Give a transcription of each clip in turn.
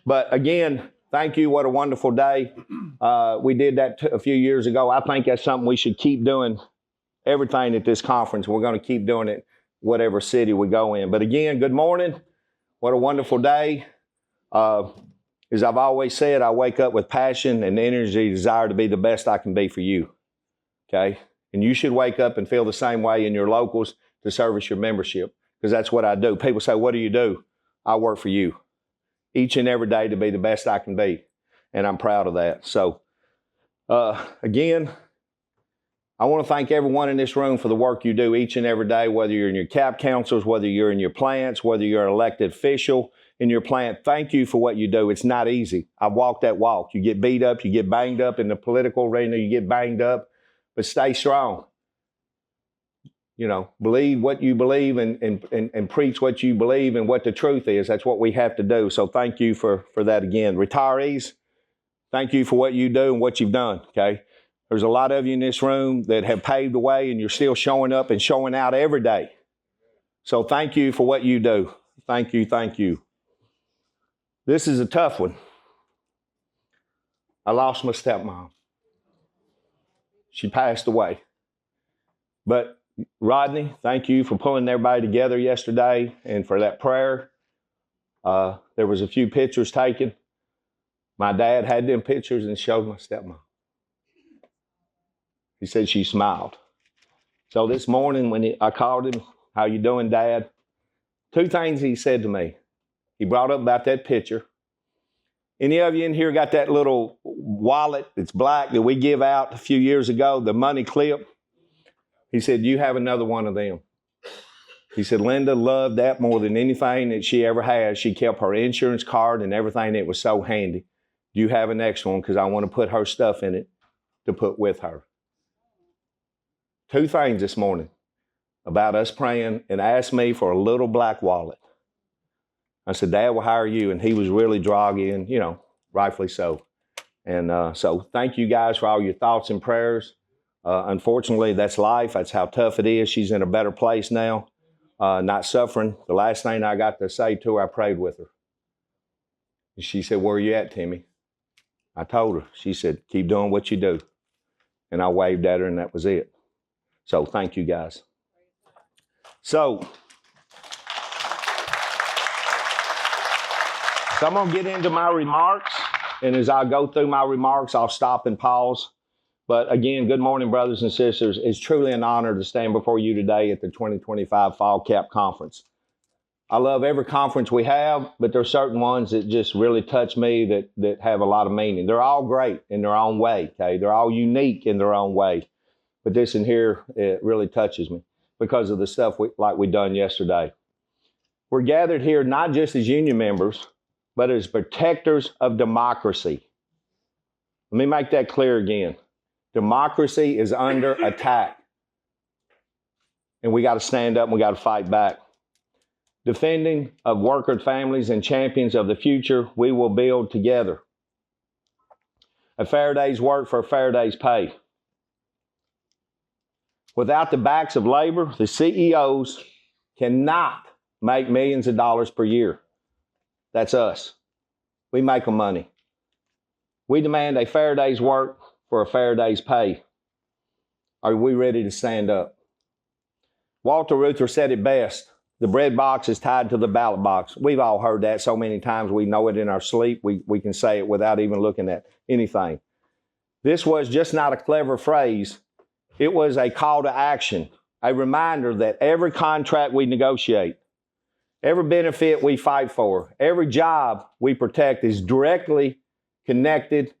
But again, thank you. What a wonderful day. We did that a few years ago. I think that's something we should keep doing. Everything at this conference, we're going to keep doing it, whatever city we go in. But again, good morning. What a wonderful day. As I've always said, I wake up with passion and energy, desire to be the best I can be for you. Okay? And you should wake up and feel the same way in your locals to service your membership, because that's what I do. People say, what do you do? I work for you each and every day to be the best I can be. And I'm proud of that. So, again, I want to thank everyone in this room for the work you do each and every day, whether you're in your CAP councils, whether you're in your plants, whether you're an elected official in your plant. Thank you for what you do. It's not easy. I've walked that walk. You get beat up, you get banged up in the political arena, you get banged up, but stay strong. You know, believe what you believe and preach what you believe and what the truth is. That's what we have to do. So thank you for that again. Retirees, thank you for what you do and what you've done, okay? There's a lot of you in this room that have paved the way, and you're still showing up and showing out every day. So thank you for what you do. Thank you, thank you. This is a tough one. I lost my stepmom. She passed away. But Rodney, thank you for pulling everybody together yesterday and for that prayer. There was a few pictures taken. My dad had them pictures and showed my stepmom. He said she smiled. So this morning when I called him, how you doing, Dad? Two things he said to me. He brought up about that picture. Any of you in here got that little wallet that's black that we give out a few years ago, the money clip? He said, you have another one of them. He said, Linda loved that more than anything that she ever had. She kept her insurance card and everything. It was so handy. Do you have an extra one? Because I want to put her stuff in it to put with her. Two things this morning about us praying, and asked me for a little black wallet. I said, Dad, well, how are you? And he was really groggy and, you know, rightfully so. And so thank you guys for all your thoughts and prayers. Unfortunately, that's life. That's how tough it is. She's in a better place now, not suffering. The last thing I got to say to her, I prayed with her. And she said, where are you at, Timmy? I told her. She said, keep doing what you do. And I waved at her, and that was it. So thank you, guys. So I'm going to get into my remarks. And as I go through my remarks, I'll stop and pause. But again, good morning, brothers and sisters. It's truly an honor to stand before you today at the 2025 Fall CAP Conference. I love every conference we have, but there are certain ones that just really touch me that have a lot of meaning. They're all great in their own way, okay? They're all unique in their own way. But this in here, it really touches me because of the stuff we done yesterday. We're gathered here not just as union members, but as protectors of democracy. Let me make that clear again. Democracy is under attack. And we got to stand up and we got to fight back. Defending of worker families and champions of the future we will build together. A fair day's work for a fair day's pay. Without the backs of labor, the CEOs cannot make millions of dollars per year. That's us. We make them money. We demand a fair day's work for a fair day's pay. Are we ready to stand up? Walter Reuther said it best. The bread box is tied to the ballot box. We've all heard that so many times. We know it in our sleep. We can say it without even looking at anything. This was just not a clever phrase. It was a call to action, a reminder that every contract we negotiate, every benefit we fight for, every job we protect is directly connected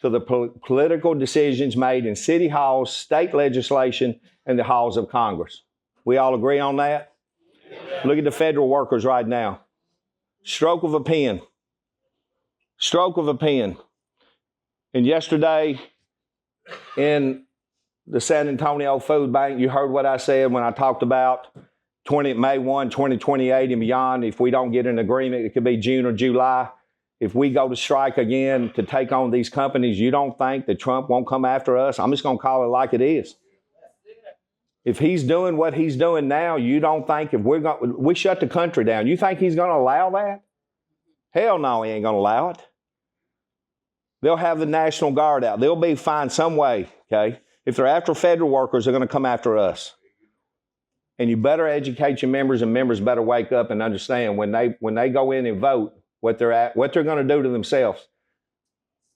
to the political decisions made in city halls, state legislation, and the halls of Congress. We all agree on that? Yeah. Look at the federal workers right now. Stroke of a pen. Stroke of a pen. And yesterday in the San Antonio Food Bank, you heard what I said when I talked about May 1, 2028 and beyond. If we don't get an agreement, it could be June or July. If we go to strike again to take on these companies, you don't think that Trump won't come after us? I'm just going to call it like it is. If he's doing what he's doing now, you don't think if we shut the country down, you think he's going to allow that? Hell no, he ain't going to allow it. They'll have the National Guard out. They'll be find some way, okay? If they're after federal workers, they're going to come after us. And you better educate your members, and members better wake up and understand when they go in and vote what they're going to do to themselves.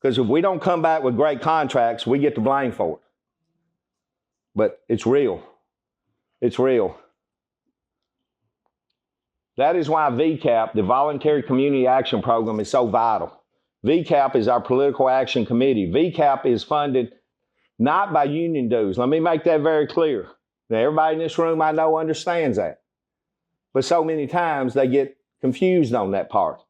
Because if we don't come back with great contracts, we get the blame for it. But it's real. It's real. That is why VCAP, the Voluntary Community Action Program, is so vital. VCAP is our political action committee. VCAP is funded not by union dues. Let me make that very clear. Now, everybody in this room I know understands that. But so many times they get confused on that part.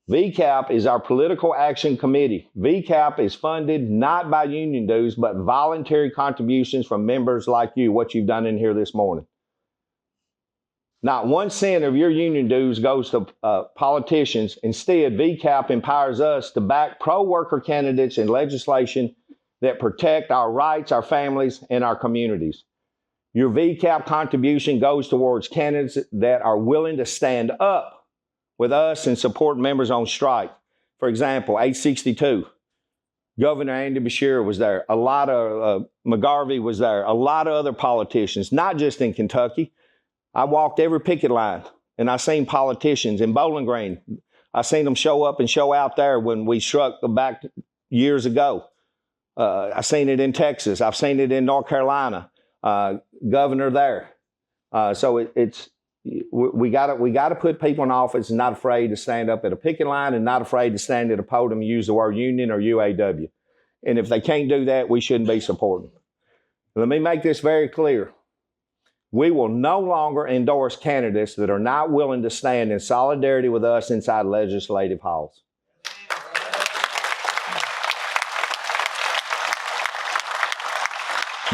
VCAP is our political action committee. VCAP is funded not by union dues, but voluntary contributions from members like you, what you've done in here this morning. Not 1 cent of your union dues goes to politicians. Instead, VCAP empowers us to back pro-worker candidates in legislation that protect our rights, our families, and our communities. Your VCAP contribution goes towards candidates that are willing to stand up with us and support members on strike. For example, 862, Governor Andy Beshear was there. A lot of McGarvey was there. A lot of other politicians, not just in Kentucky. I walked every picket line, and I seen politicians in Bowling Green. I seen them show up and show out there when we struck back years ago. I seen it in Texas. I've seen it in North Carolina. Governor there. So we got to put people in office and not afraid to stand up at a picket line and not afraid to stand at a podium and use the word union or UAW. And if they can't do that, we shouldn't be supporting them. Let me make this very clear. We will no longer endorse candidates that are not willing to stand in solidarity with us inside legislative halls.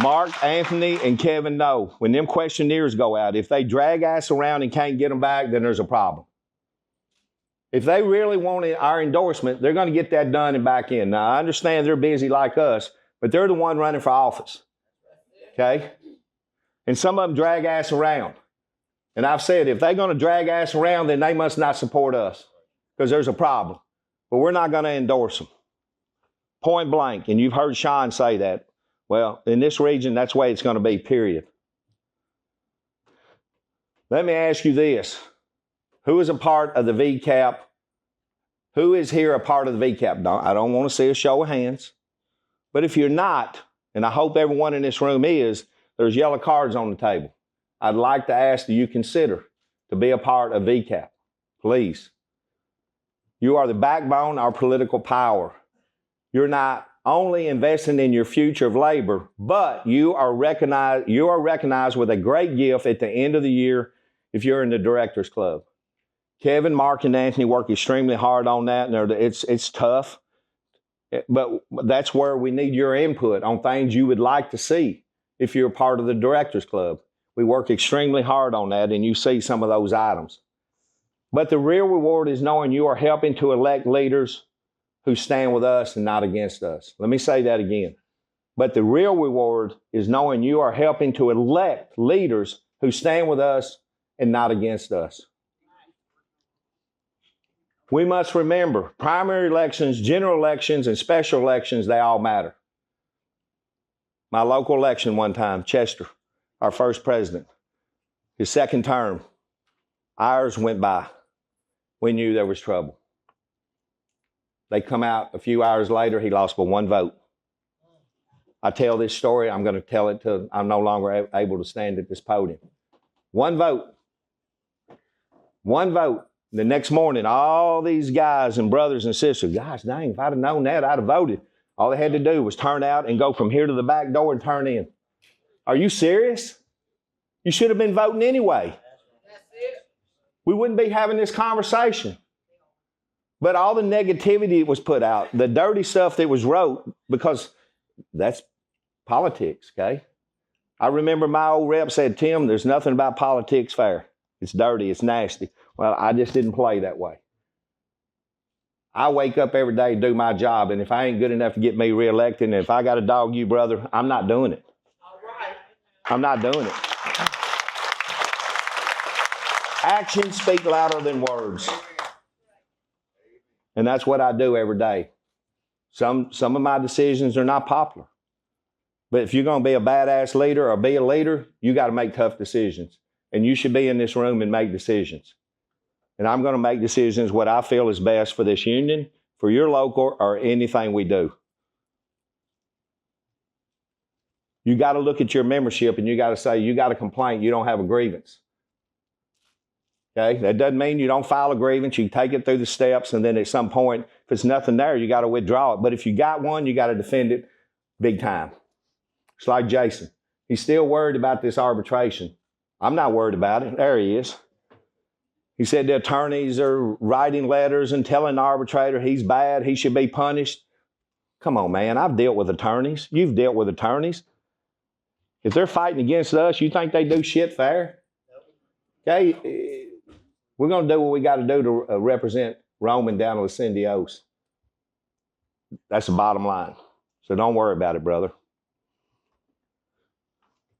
Mark, Anthony, and Kevin know when them questionnaires go out, if they drag ass around and can't get them back, then there's a problem. If they really want our endorsement, they're going to get that done and back in. Now, I understand they're busy like us, but they're the one running for office. Okay? And some of them drag ass around. And I've said, if they're going to drag ass around, then they must not support us because there's a problem. But we're not going to endorse them. Point blank. And you've heard Sean say that. Well, in this region, that's the way it's going to be, period. Let me ask you this. Who is a part of the VCAP? Who is here a part of the VCAP? I don't want to see a show of hands. But if you're not, and I hope everyone in this room is, there's yellow cards on the table. I'd like to ask that you consider to be a part of VCAP. Please. You are the backbone of our political power. You're not only investing in your future of labor, but you are recognized with a great gift at the end of the year if you're in the Directors Club. Kevin, Mark, and Anthony work extremely hard on that, and it's tough. But that's where we need your input on things you would like to see if you're a part of the Directors Club. We work extremely hard on that, and you see some of those items. But the real reward is knowing you are helping to elect leaders who stand with us and not against us. Let me say that again. But the real reward is knowing you are helping to elect leaders who stand with us and not against us. We must remember, primary elections, general elections, and special elections, they all matter. My local election one time, Chester, our first president, his second term, hours went by. We knew there was trouble. They come out a few hours later, he lost by 1 vote. I tell this story, I'm going to tell it till I'm no longer able to stand at this podium. 1 vote. 1 vote. The next morning, all these guys and brothers and sisters, gosh dang, if I'd have known that, I'd have voted. All they had to do was turn out and go from here to the back door and turn in. Are you serious? You should have been voting anyway. We wouldn't be having this conversation. But all the negativity that was put out, the dirty stuff that was wrote, because that's politics, okay? I remember my old rep said, Tim, there's nothing about politics fair. It's dirty, it's nasty. Well, I just didn't play that way. I wake up every day to do my job, and if I ain't good enough to get me reelected, and if I got to dog you, brother, I'm not doing it. All right. I'm not doing it. Actions speak louder than words. And that's what I do every day. Some of my decisions are not popular. But if you're going to be a badass leader or be a leader, you got to make tough decisions. And you should be in this room and make decisions. And I'm going to make decisions what I feel is best for this union, for your local, or anything we do. You got to look at your membership and you got to say, you got a complaint, you don't have a grievance. Okay? That doesn't mean you don't file a grievance. You take it through the steps, and then at some point, if it's nothing there, you got to withdraw it. But if you got one, you got to defend it big time. It's like Jason. He's still worried about this arbitration. I'm not worried about it. There he is. He said the attorneys are writing letters and telling the arbitrator he's bad, he should be punished. Come on, man. I've dealt with attorneys. You've dealt with attorneys. If they're fighting against us, you think they do shit fair? Okay? We're going to do what we got to do to represent Roman down to Los Indios. That's the bottom line. So don't worry about it, brother.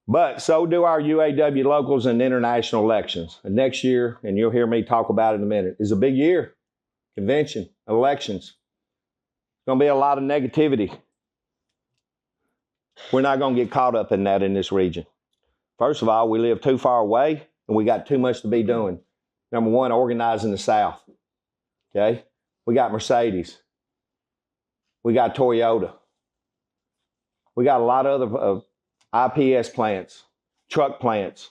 But so do our UAW locals and international elections. And next year, and you'll hear me talk about it in a minute, is a big year. Convention, elections. There's going to be a lot of negativity. We're not going to get caught up in that in this region. First of all, we live too far away, and we got too much to be doing. Number one, organizing the South. Okay? We got Mercedes. We got Toyota. We got a lot of other IPS plants, truck plants,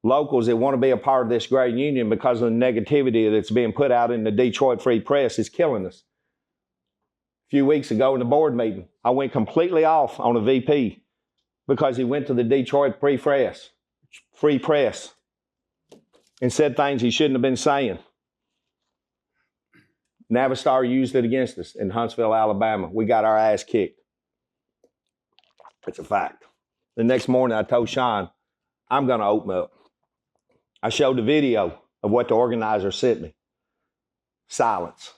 locals that want to be a part of this great union because of the negativity that's being put out in the Detroit Free Press is killing us. A few weeks ago in the board meeting, I went completely off on a VP because he went to the Detroit Free Press and said things he shouldn't have been saying. Navistar used it against us in Huntsville, Alabama. We got our ass kicked. It's a fact. The next morning, I told Sean, I'm going to open up. I showed the video of what the organizer sent me. Silence.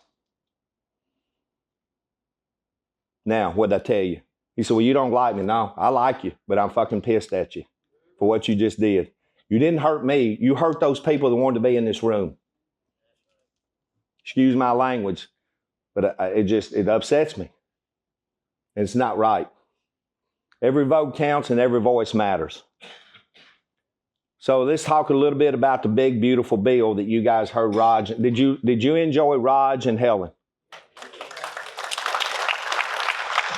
Now, what did I tell you? He said, well, you don't like me. No, I like you, but I'm fucking pissed at you for what you just did. You didn't hurt me. You hurt those people that wanted to be in this room. Excuse my language, but it upsets me. It's not right. Every vote counts and every voice matters. So let's talk a little bit about the big, beautiful bill that you guys heard Raj. Did you enjoy Raj and Helen?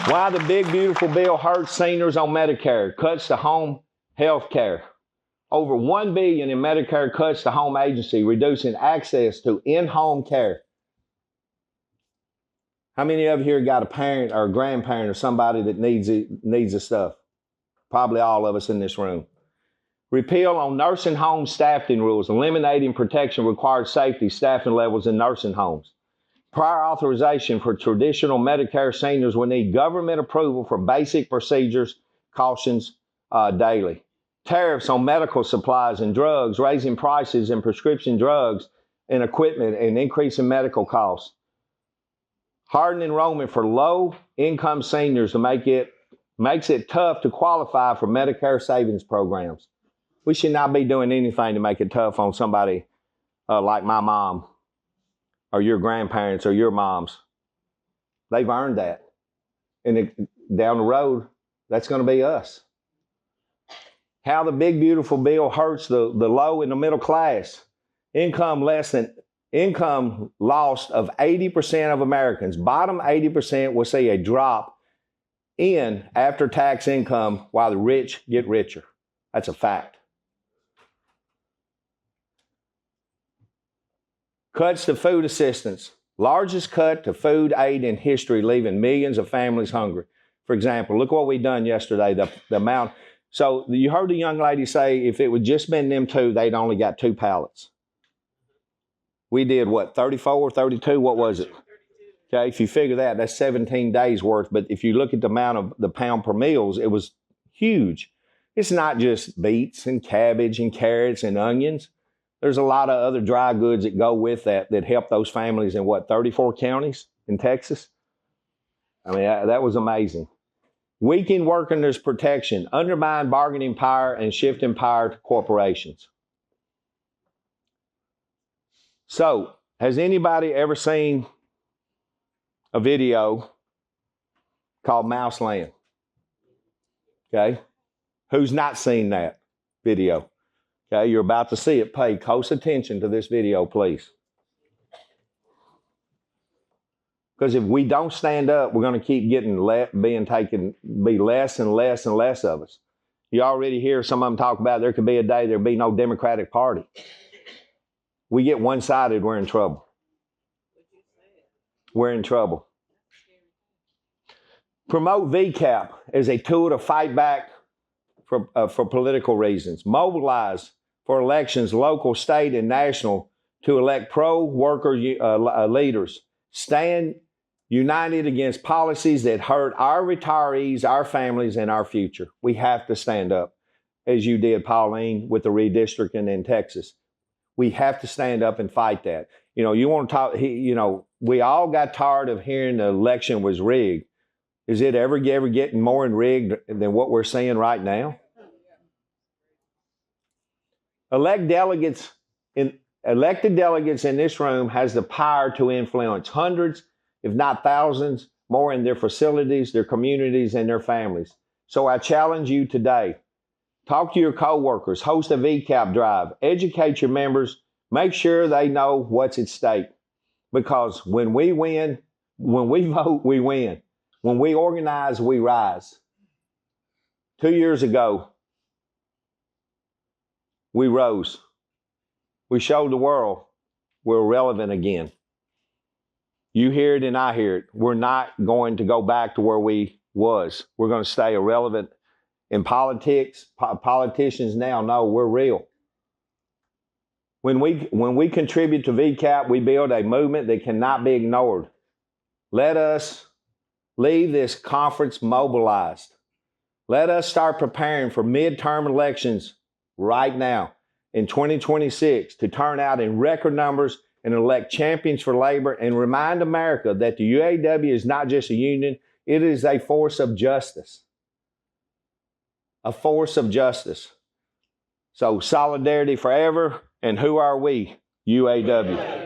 Why the big, beautiful bill hurts seniors on Medicare, cuts to home health care. Over $1 billion in Medicare cuts to home agency, reducing access to in-home care. How many of you here got a parent or a grandparent or somebody that needs this stuff? Probably all of us in this room. Repeal on nursing home staffing rules, eliminating protection required safety staffing levels in nursing homes. Prior authorization for traditional Medicare seniors will need government approval for basic procedures, cautions daily. Tariffs on medical supplies and drugs, raising prices in prescription drugs and equipment and increasing medical costs. Hard enrollment for low-income seniors to makes it tough to qualify for Medicare savings programs. We should not be doing anything to make it tough on somebody like my mom or your grandparents or your moms. They've earned that. And down the road, that's going to be us. How the big, beautiful bill hurts the low and the middle class. Income loss of 80% of Americans. Bottom 80% will see a drop in after-tax income while the rich get richer. That's a fact. Cuts to food assistance. Largest cut to food aid in history, leaving millions of families hungry. For example, look what we done yesterday, the amount. So you heard the young lady say if it would just been them two, they'd only got 2 pallets. We did what, 34, 32? What was it? Okay, if you figure that, that's 17 days worth. But if you look at the amount of the pound per meals, it was huge. It's not just beets and cabbage and carrots and onions. There's a lot of other dry goods that go with that help those families in 34 counties in Texas? I mean, that was amazing. Weaken workers' protection, undermine bargaining power, and shifting power to corporations. So, has anybody ever seen a video called Mouseland. Okay? Who's not seen that video? Okay, you're about to see it. Pay close attention to this video, please. Because if we don't stand up, we're going to keep getting be less and less and less of us. You already hear some of them talk about there could be a day there'll be no Democratic Party. We get one-sided, we're in trouble. We're in trouble. Promote VCAP as a tool to fight back for political reasons. Mobilize for elections, local, state, and national, to elect pro-worker leaders. Stand united against policies that hurt our retirees, our families, and our future. We have to stand up, as you did, Pauline, with the redistricting in Texas. We have to stand up and fight that. You know, you want to talk, we all got tired of hearing the election was rigged. Is it ever getting more rigged than what we're seeing right now? Elected delegates in this room has the power to influence hundreds, if not thousands, more in their facilities, their communities, and their families. So I challenge you today. Talk to your coworkers, host a VCAP drive, educate your members, make sure they know what's at stake. Because when we win, when we vote, we win. When we organize, we rise. 2 years ago, we rose. We showed the world we're relevant again. You hear it and I hear it. We're not going to go back to where we was. We're going to stay irrelevant in politics. Politicians now know we're real. When we contribute to VCAP, we build a movement that cannot be ignored. Let us leave this conference mobilized. Let us start preparing for midterm elections right now in 2026 to turn out in record numbers and elect champions for labor and remind America that the UAW is not just a union, it is a force of justice. A force of justice. So solidarity forever, and who are we? UAW.